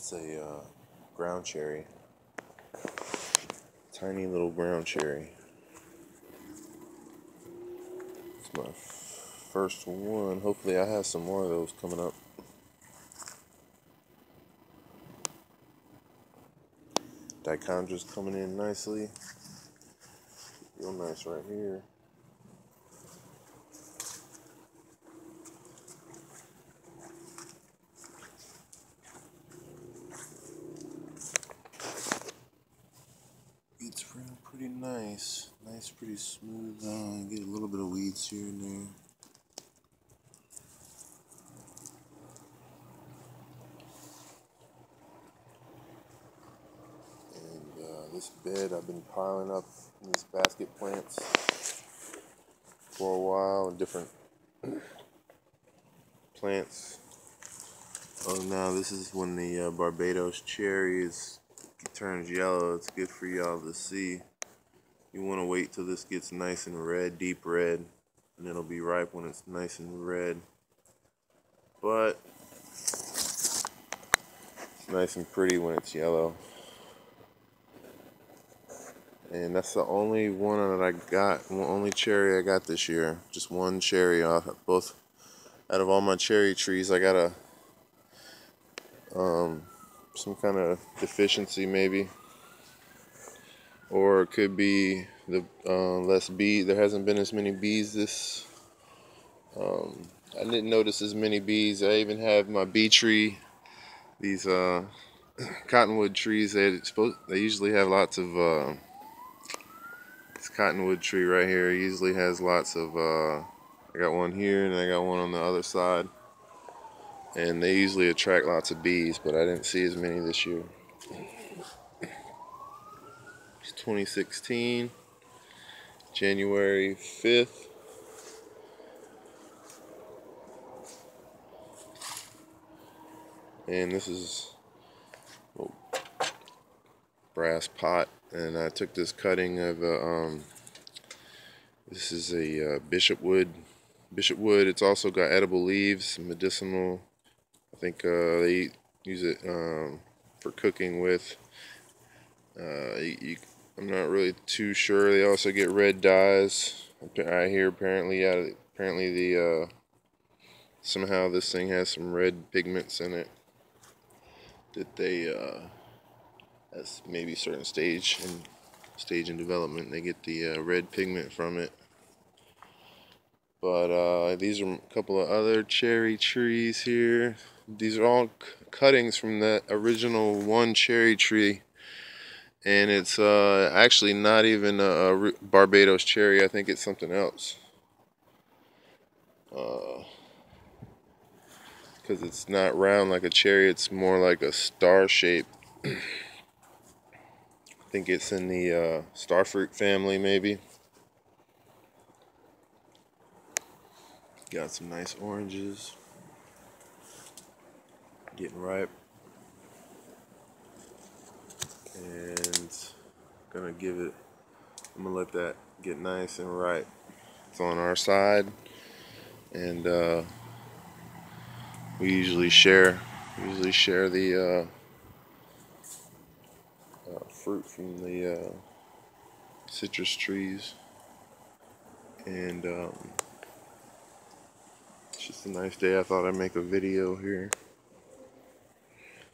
It's a ground cherry. Tiny little ground cherry. It's my first one. Hopefully I have some more of those coming up. Dichondra's coming in nicely. Real nice right here. It's pretty nice. Nice, pretty smooth. Get a little bit of weeds here and there. This bed I've been piling up these basket plants for a while, different plants. Oh, now this is when the Barbados cherry turns yellow. It's good for y'all to see. You want to wait till this gets nice and red, deep red, and it'll be ripe when it's nice and red. But it's nice and pretty when it's yellow. And that's the only one that I got, only cherry I got this year. Just one cherry off. Both out of all my cherry trees, I got some kind of deficiency maybe, or it could be the less bee. There hasn't been as many bees this. I didn't notice as many bees. I even have my bee tree. These cottonwood trees. They usually have lots of. This cottonwood tree right here usually has lots of, I got one here and I got one on the other side, and they usually attract lots of bees, but I didn't see as many this year. It's 2016, January 5th. And this is a brass pot, and I took this cutting of this is a bishop wood. It's also got edible leaves, medicinal. I think they use it for cooking with. I'm not really too sure. They also get red dyes. I hear apparently the somehow this thing has some red pigments in it that they that's maybe certain stage in development they get the red pigment from it. But these are a couple of other cherry trees here. These are all cuttings from that original one cherry tree, and it's actually not even a Barbados cherry. I think it's something else, because it's not round like a cherry. It's more like a star shape. I think it's in the starfruit family, maybe. Got some nice oranges getting ripe, and I'm gonna let that get nice and ripe. It's on our side, and we usually share the fruit from the citrus trees, and it's just a nice day. I thought I'd make a video here.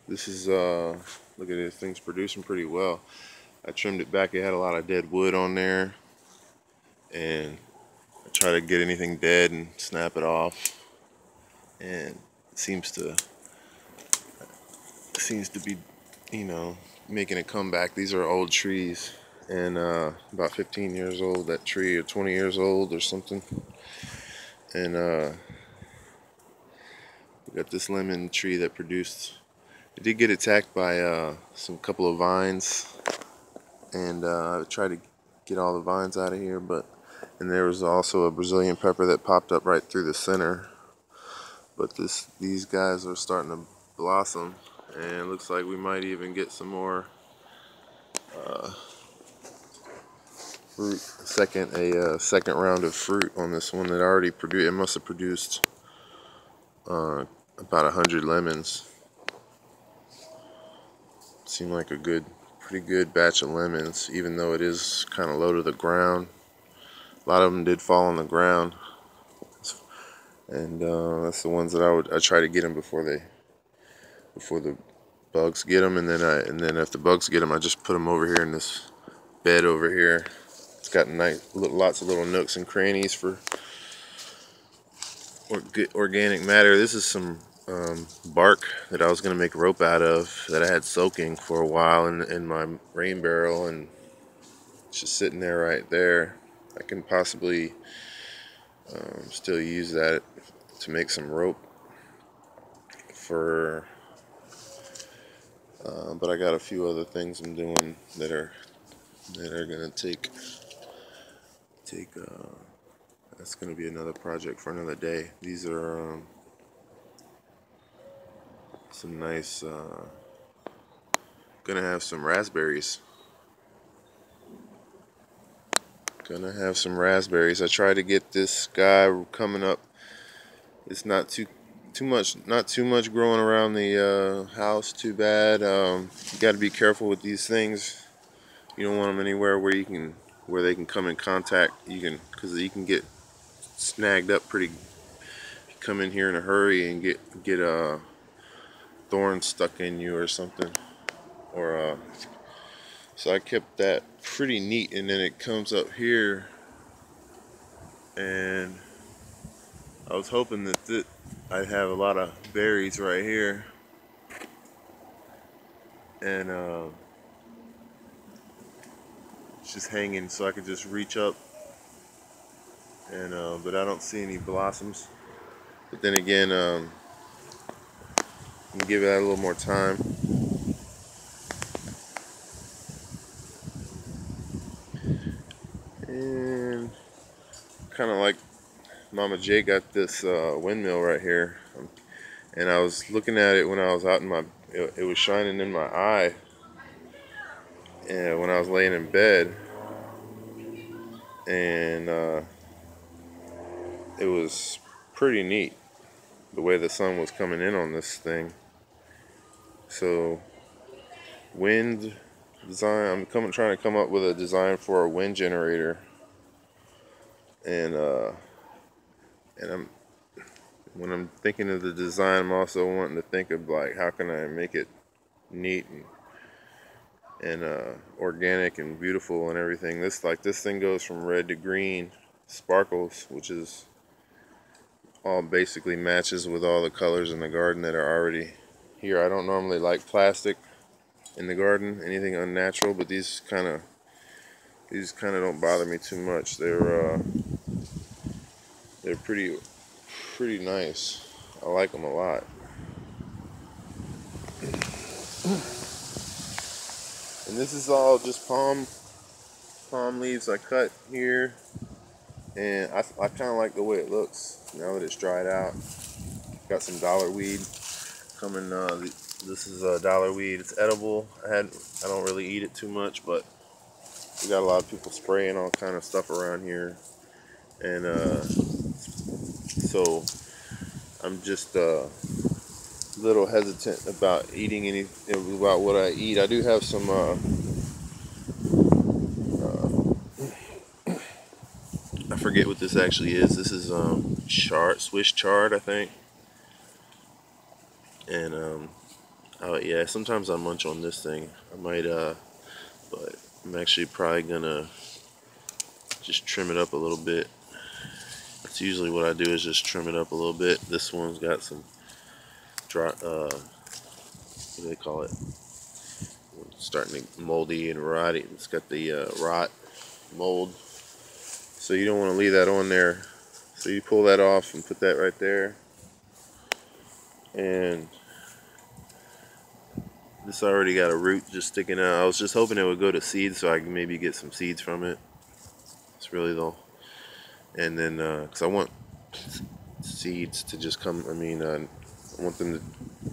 This is look at this, thing's producing pretty well. I trimmed it back. It had a lot of dead wood on there, and I try to get anything dead and snap it off, and it seems to be, you know, making a comeback. These are old trees, and about 15 years old, that tree, or 20 years old or something. And we got this lemon tree that produced. It did get attacked by some couple of vines, and I tried to get all the vines out of here, and there was also a Brazilian pepper that popped up right through the center. But these guys are starting to blossom, and it looks like we might even get some more fruit. A second round of fruit on this one that already produced. It must have produced about 100 lemons. Seemed like a pretty good batch of lemons, even though it is kind of low to the ground. A lot of them did fall on the ground, and that's the ones that I try to get them before the bugs get them, and then if the bugs get them, I just put them over here in this bed over here. It's got lots of little nooks and crannies for organic matter. This is some bark that I was going to make rope out of that I had soaking for a while in my rain barrel, and it's just sitting there right there. I can possibly still use that to make some rope for, but I got a few other things I'm doing that are going to take that's going to be another project for another day. These are some nice, gonna have some raspberries. I try to get this guy coming up. It's not too much growing around the house too bad. You got to be careful with these things. You don't want them anywhere where they can come in contact. Because you can get snagged up pretty. Come in here in a hurry and get a thorn stuck in you or something. Or so I kept that pretty neat, and then it comes up here, and I was hoping that I'd have a lot of berries right here, and it's just hanging, so I could just reach up, and but I don't see any blossoms. But then again, I'm gonna give that a little more time. And kind of like Mama J got this windmill right here, and I was looking at it when I was out it was shining in my eye, and when I was laying in bed, and it was pretty neat the way the sun was coming in on this thing. So wind design, trying to come up with a design for a wind generator, and when I'm thinking of the design, I'm also wanting to think of like how can I make it neat and organic and beautiful and everything. This thing goes from red to green, sparkles, which is all basically matches with all the colors in the garden that are already here. I don't normally like plastic in the garden, anything unnatural, but these kind of don't bother me too much. They're pretty nice. I like them a lot. And this is all just palm leaves I cut here, and I kind of like the way it looks now that it's dried out. Got some dollar weed coming. This is dollar weed. It's edible. I don't really eat it too much, but we got a lot of people spraying all kind of stuff around here, and so I'm just little hesitant about about what I eat. I do have some I forget what this actually is. This is Swiss chard, I think. And oh yeah, sometimes I munch on this thing. I might but I'm actually probably gonna just trim it up a little bit. That's usually what I do, is just trim it up a little bit. This one's got some dry what do they call it? It's starting to moldy and rotty. It's got the rot mold. So you don't want to leave that on there. So you pull that off and put that right there. And this already got a root just sticking out. I was just hoping it would go to seed so I can maybe get some seeds from it. It's really though. And then, because I want seeds to just come, I want them to,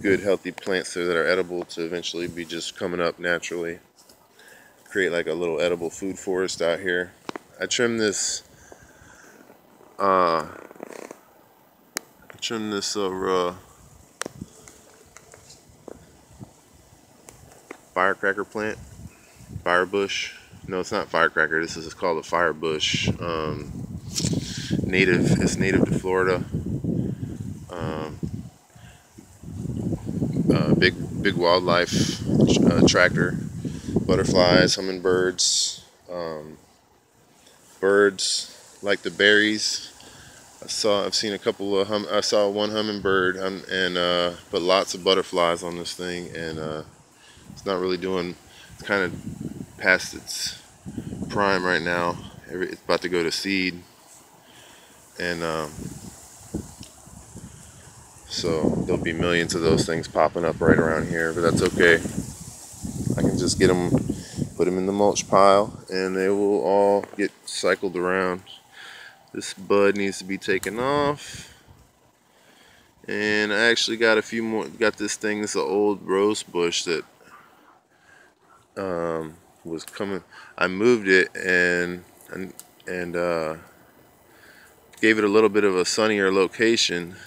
good healthy plants that are edible to eventually be just coming up naturally. Create like a little edible food forest out here. I trimmed this firecracker plant, firebush. No, it's not firecracker. This is called a firebush. It's native to Florida. Um, big wildlife attractor. Butterflies, hummingbirds, birds like the berries. I've seen a couple of I saw one hummingbird and but lots of butterflies on this thing, and it's not really doing. It's kind of past its prime right now. It's about to go to seed, and so there'll be millions of those things popping up right around here. But that's okay. I can just get them, put them in the mulch pile, and they will all get cycled around. This bud needs to be taken off. And I actually got a few more, got this thing, this is an old rose bush that was coming. I moved it and gave it a little bit of a sunnier location,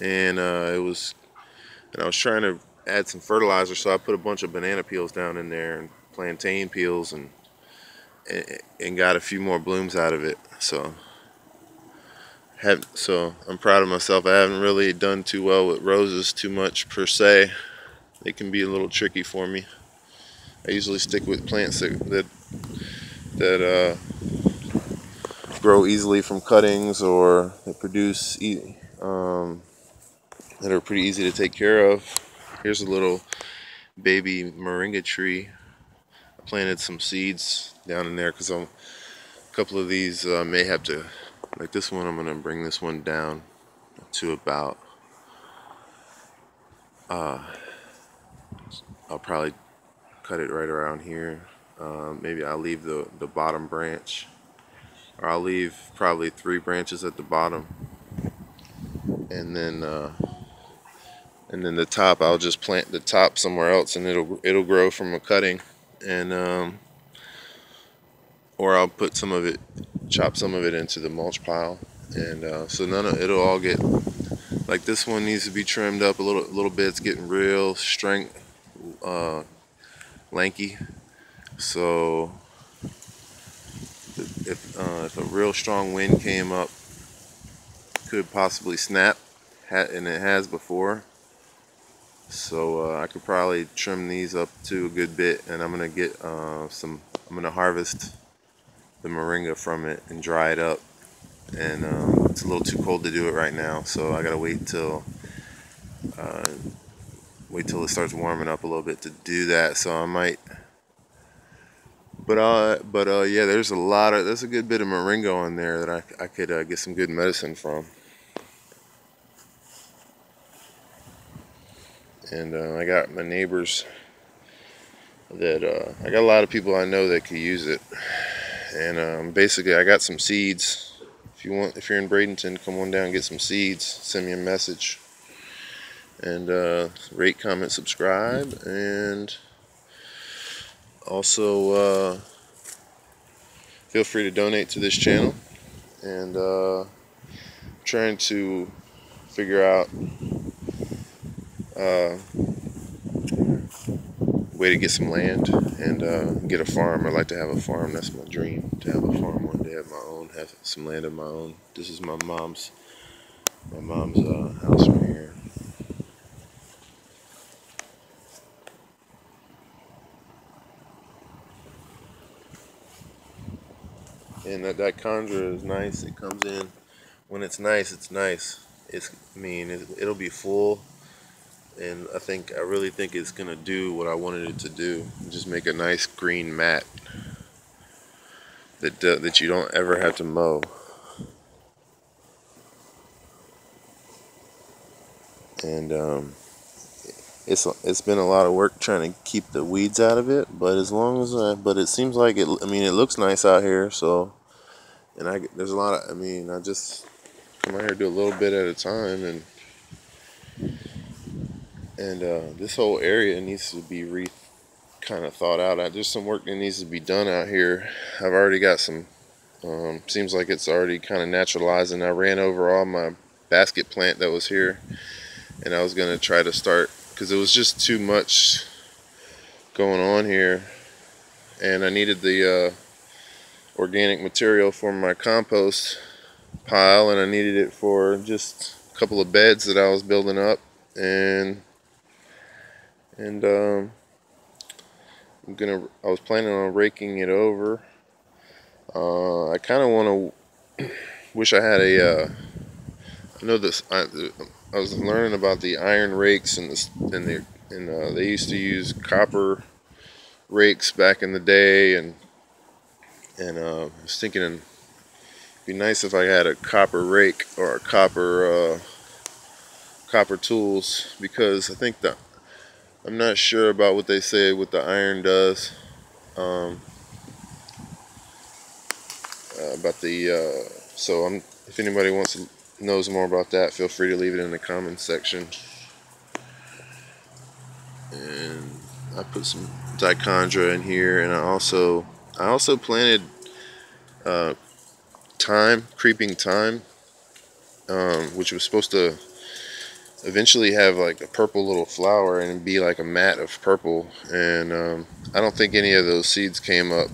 and I was trying to add some fertilizer, so I put a bunch of banana peels down in there and plantain peels, and got a few more blooms out of it. So I'm proud of myself. I haven't really done too well with roses too much per se. They can be a little tricky for me. I usually stick with plants that grow easily from cuttings, or they produce that are pretty easy to take care of. Here's a little baby moringa tree. I planted some seeds down in there because a couple of these may have to, like this one, I'm going to bring this one down to about, I'll probably cut it right around here. Maybe I'll leave the bottom branch, or I'll leave probably 3 branches at the bottom, and then the top, I'll just plant the top somewhere else, and it'll grow from a cutting, and or I'll put chop some of it into the mulch pile, and so it'll all get, like this one needs to be trimmed up a little bit. It's getting real lanky, so if a real strong wind came up, could possibly snap, and it has before. So I could probably trim these up to a good bit, and I'm gonna get I'm gonna harvest the moringa from it and dry it up, and it's a little too cold to do it right now, so I gotta wait till it starts warming up a little bit to do that. So I might, but yeah, there's a good bit of moringa on there that I could get some good medicine from. And I got my neighbors that I got a lot of people I know that could use it, and basically I got some seeds. If you're in Bradenton, come on down and get some seeds. Send me a message, and rate, comment, subscribe, and also feel free to donate to this channel. And trying to figure out way to get some land and get a farm. I'd like to have a farm. That's my dream, to have a farm one day, have my own, have some land of my own. This is my mom's house right here. And that conjure is nice. It comes in when it's nice. It's nice. It'll be full, and I really think it's gonna do what I wanted it to do. Just make a nice green mat that you don't ever have to mow. And it's been a lot of work trying to keep the weeds out of it, but but it seems like it. I mean, it looks nice out here. So, and there's a lot of. I just come out here, do a little bit at a time, and this whole area needs to be kind of thought out. There's some work that needs to be done out here. I've already got some. Seems like it's already kind of naturalizing. I ran over all my basket plant that was here, and I was gonna try to start, because it was just too much going on here, and I needed the organic material for my compost pile, and I needed it for just a couple of beds that I was building up, and I was planning on raking it over. I kind of want to wish I had I know this. I was learning about the iron rakes and they used to use copper rakes back in the day, and I was thinking it'd be nice if I had a copper rake or a copper tools, because I think that I'm not sure about what they say what the iron does. Um, about the so if anybody knows more about that, feel free to leave it in the comments section. And I put some dichondra in here, and I also planted creeping thyme, which was supposed to eventually have like a purple little flower and be like a mat of purple, and I don't think any of those seeds came up.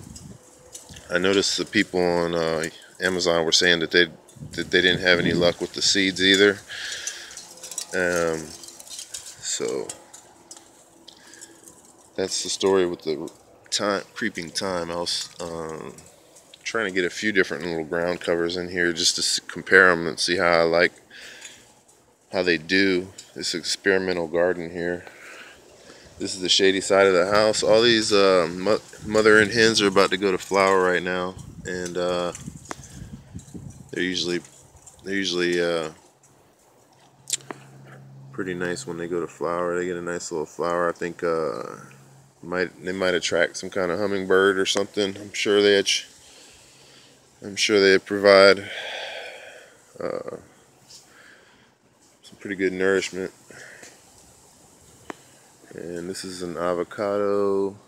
I noticed the people on Amazon were saying that they didn't have any luck with the seeds either. So that's the story with the creeping thyme. I was trying to get a few different little ground covers in here just to compare them and see how they do this experimental garden here. This is the shady side of the house. All these mother and hens are about to go to flower right now, and they're usually pretty nice when they go to flower. They get a nice little flower. I think they might attract some kind of hummingbird or something. I'm sure they provide some pretty good nourishment. And this is an avocado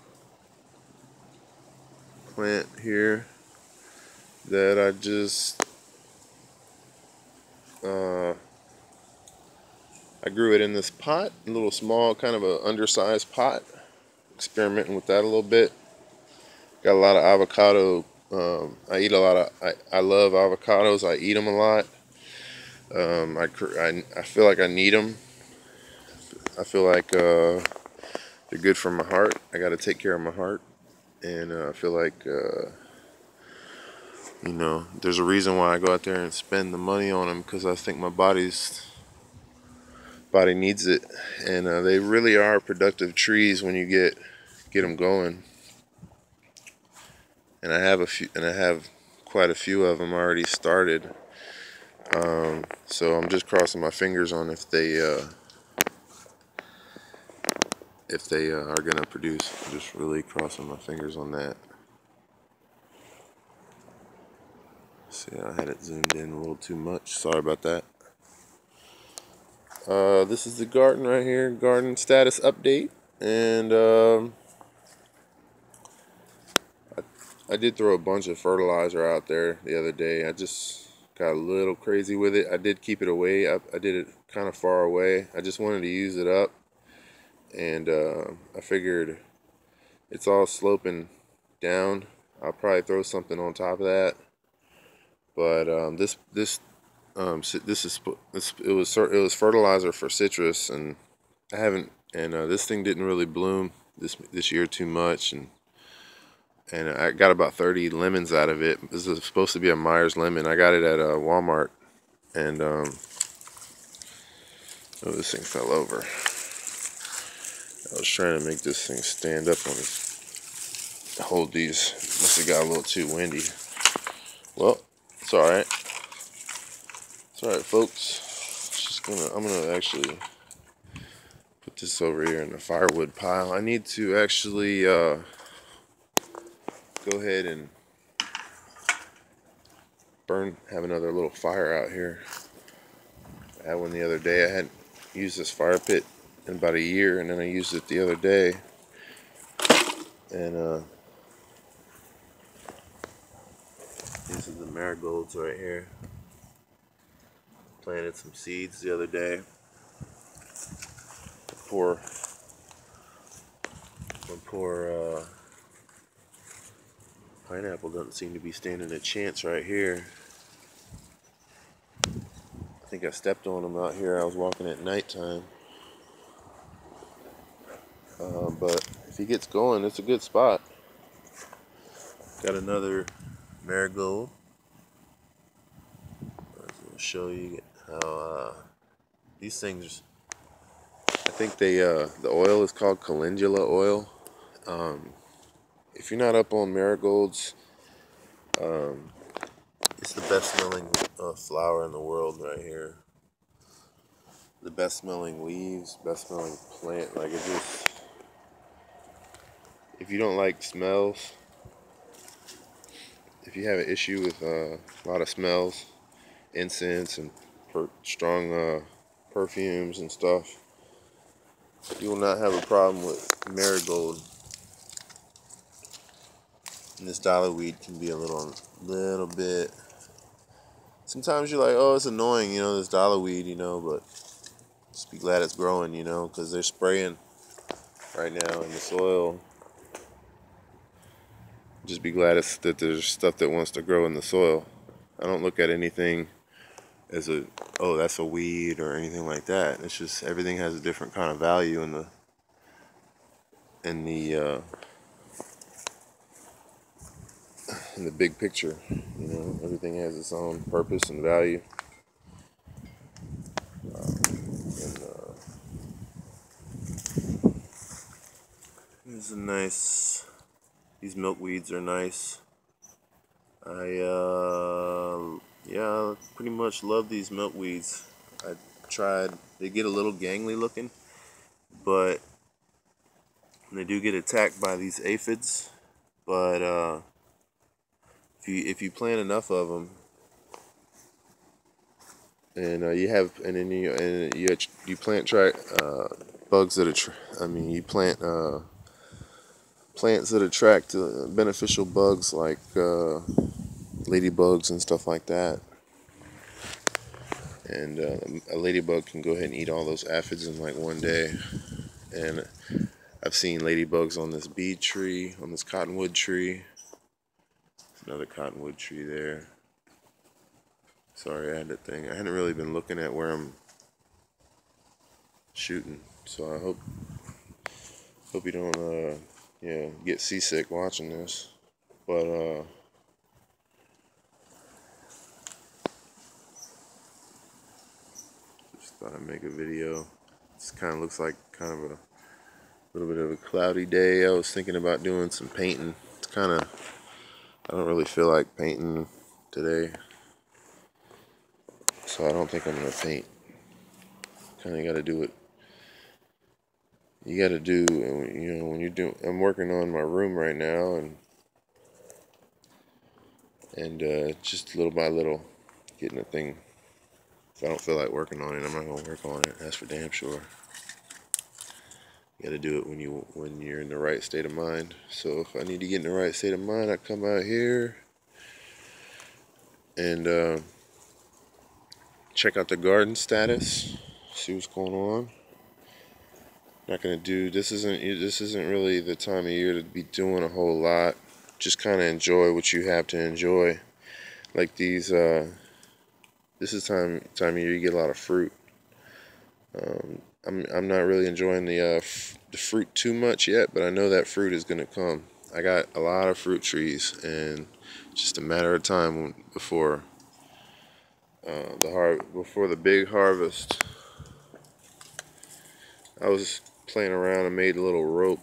plant here that I grew it in this pot, a little small, kind of a undersized pot, experimenting with that a little bit. Got a lot of avocado. I eat a lot of. I love avocados. I eat them a lot. I feel like I need them. I feel like they're good for my heart. I got to take care of my heart, and I feel like there's a reason why I go out there and spend the money on them, because I think my body needs it, and they really are productive trees when you get them going. And I have quite a few of them already started. So I'm just crossing my fingers on if they are gonna produce. I'm just really crossing my fingers on that. See, I had it zoomed in a little too much. Sorry about that. This is the garden right here, garden status update, and I did throw a bunch of fertilizer out there the other day. I just got a little crazy with it. I did keep it away. I did it kind of far away. I just wanted to use it up, and I figured it's all sloping down. I'll probably throw something on top of that. But it was fertilizer for citrus, and I haven't. And this thing didn't really bloom this year too much, and I got about 30 lemons out of it. This is supposed to be a Myers lemon. I got it at Walmart, and oh, this thing fell over. I was trying to make this thing stand up on hold these. Must have got a little too windy. Well, it's all right. It's all right, folks. I'm gonna actually put this over here in the firewood pile. I need to actually go ahead and have another little fire out here. I had one the other day. I hadn't used this fire pit in about a year, and then I used it the other day, and these are the marigolds right here. Planted some seeds the other day. Pour My poor pineapple doesn't seem to be standing a chance right here. I think I stepped on him out here. I was walking at nighttime. But if he gets going, it's a good spot. Got another marigold. I'll show you how these things. I think the oil is called calendula oil. If you're not up on marigolds, it's the best smelling flower in the world right here. The best smelling leaves, best smelling plant. Like, it just, if you don't like smells, if you have an issue with a lot of smells, incense and strong perfumes and stuff, you will not have a problem with marigold. And this dollar weed can be a little bit. Sometimes you're like, oh, it's annoying, you know, this dollar weed, you know, but just be glad it's growing, you know, because they're spraying right now in the soil. Just be glad that there's stuff that wants to grow in the soil. I don't look at anything as oh, that's a weed or anything like that. It's just everything has a different kind of value in the big picture. You know, everything has its own purpose and value. This is a nice. These milkweeds are nice. Yeah, pretty much love these milkweeds. I tried. They get a little gangly looking, but they do get attacked by these aphids. But if you plant enough of them, and you plant bugs that you plant plants that attract beneficial bugs like ladybugs and stuff like that. And a ladybug can go ahead and eat all those aphids in like one day. And I've seen ladybugs on this bee tree, on this cottonwood tree. There's another cottonwood tree there. Sorry, I had that thing. I hadn't really been looking at where I'm shooting, so I hope you don't get seasick watching this. But just thought I'd make a video. This kind of looks like kind of a little bit of a cloudy day. I was thinking about doing some painting. It's kind of, I don't really feel like painting today, so I don't think I'm gonna paint. Kind of got to do it. You got to do, you know, when you do. I'm working on my room right now, and just little by little, getting the thing. If I don't feel like working on it, I'm not gonna work on it. That's for damn sure. You got to do it when you're in the right state of mind. So if I need to get in the right state of mind, I come out here and check out the garden status, see what's going on. Not gonna do this. Isn't really the time of year to be doing a whole lot. Just kind of enjoy what you have to enjoy. Like these. This is time of year you get a lot of fruit. I'm not really enjoying the fruit too much yet, but I know that fruit is gonna come. I got a lot of fruit trees, and it's just a matter of time before before the big harvest. I was playing around and made a little rope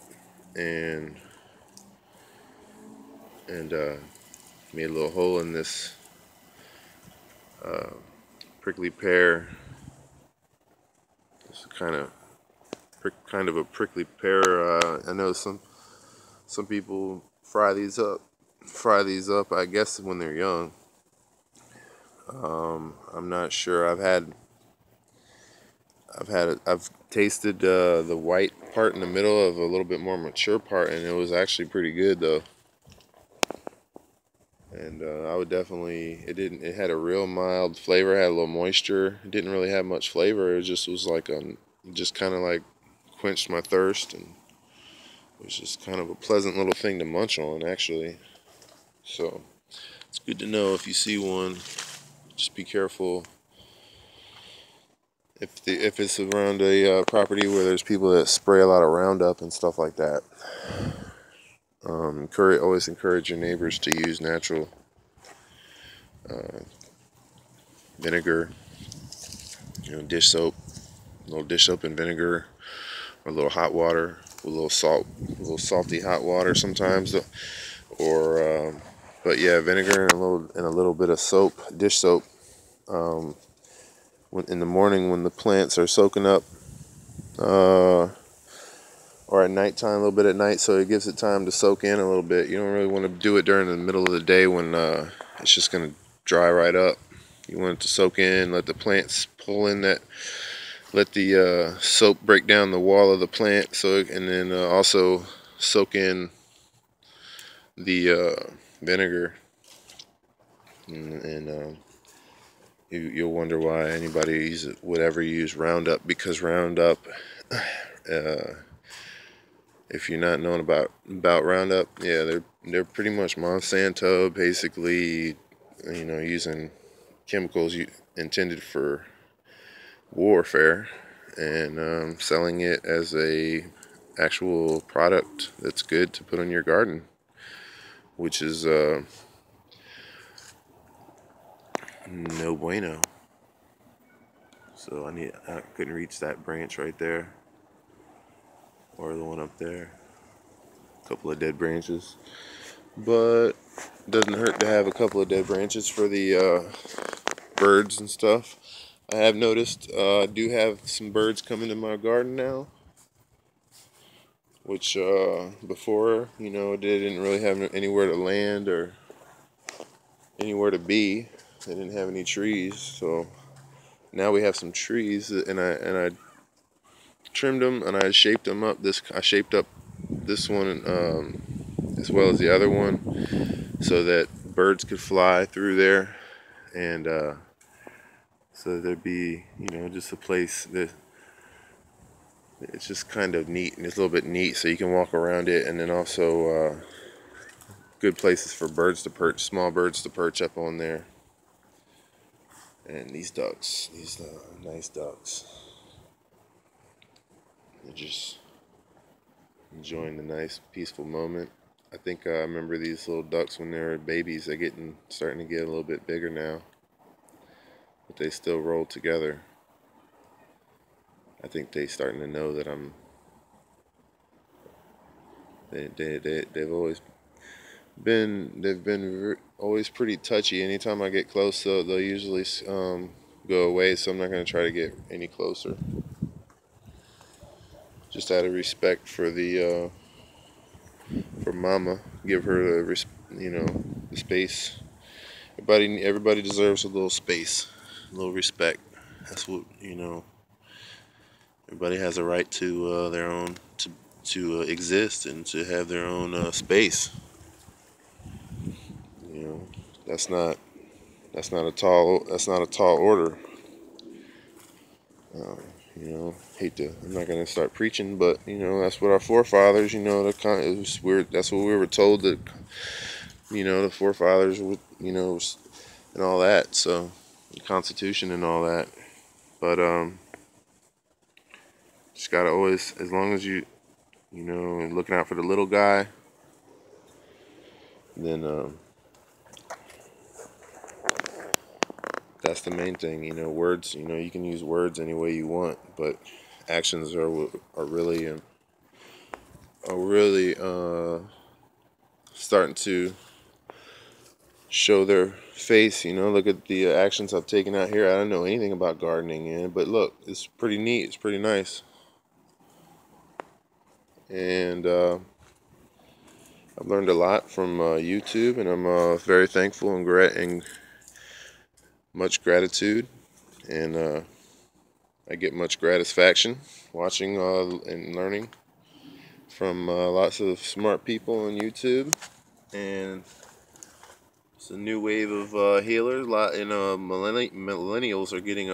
and made a little hole in this prickly pear. It's kind of a prickly pear. I know some people fry these up. I guess when they're young. I'm not sure. I've tasted the white part in the middle of a little bit more mature part, and it was actually pretty good though. And I would definitely. It had a real mild flavor. Had a little moisture. It didn't really have much flavor. It just was like just kind of like quenched my thirst and which is kind of a pleasant little thing to munch on, actually. So it's good to know if you see one. Just be careful if it's around a property where there's people that spray a lot of Roundup and stuff like that. Always encourage your neighbors to use natural vinegar, dish soap, a little dish soap and vinegar, or a little hot water with a little salt, a little salty hot water sometimes, or but yeah, vinegar and a little bit of soap, dish soap. In the morning when the plants are soaking up, or at nighttime, a little bit at night, so it gives it time to soak in a little bit. You don't really want to do it during the middle of the day when it's just going to dry right up. You want it to soak in, let the plants pull in that, let the soap break down the wall of the plant, and then also soak in the vinegar, and you'll wonder why anybody would ever use Roundup, because Roundup, if you're not knowing about Roundup, yeah, they're pretty much Monsanto, basically, using chemicals intended for warfare, and selling it as a actual product that's good to put on your garden, which is no bueno. So I couldn't reach that branch right there, or the one up there. A couple of dead branches, but it doesn't hurt to have a couple of dead branches for the birds and stuff. I have noticed I do have some birds coming to my garden now, which before, they didn't really have anywhere to land or anywhere to be. They didn't have any trees, so now we have some trees, and I trimmed them and I shaped them up. I shaped up this one as well as the other one, so that birds could fly through there, and so there'd be, just a place that it's just kind of neat, and it's a little bit neat, so you can walk around it, and then also good places for birds to perch, small birds to perch up on there. And these ducks, these nice ducks, they're just enjoying the nice peaceful moment. I think I remember these little ducks when they were babies. They're starting to get a little bit bigger now, but they still roll together. I think they're starting to know that they've always been always pretty touchy. Anytime I get close, they'll usually go away. So I'm not going to try to get any closer. Just out of respect for for Mama, give her the space. Everybody deserves a little space, a little respect. That's what Everybody has a right to their own to exist and to have their own space. That's not a tall order. I'm not gonna start preaching, but that's what our forefathers, it was weird. That's what we were told, that the forefathers would, and all that. So the Constitution and all that. But just gotta always, as long as looking out for the little guy, then that's the main thing. Words. You can use words any way you want, but actions are really starting to show their face. Look at the actions I've taken out here. I don't know anything about gardening, but look, it's pretty neat. It's pretty nice, and I've learned a lot from YouTube, and I'm very thankful and much gratitude, and I get much gratification watching and learning from lots of smart people on YouTube. And it's a new wave of healers. Millennials are getting a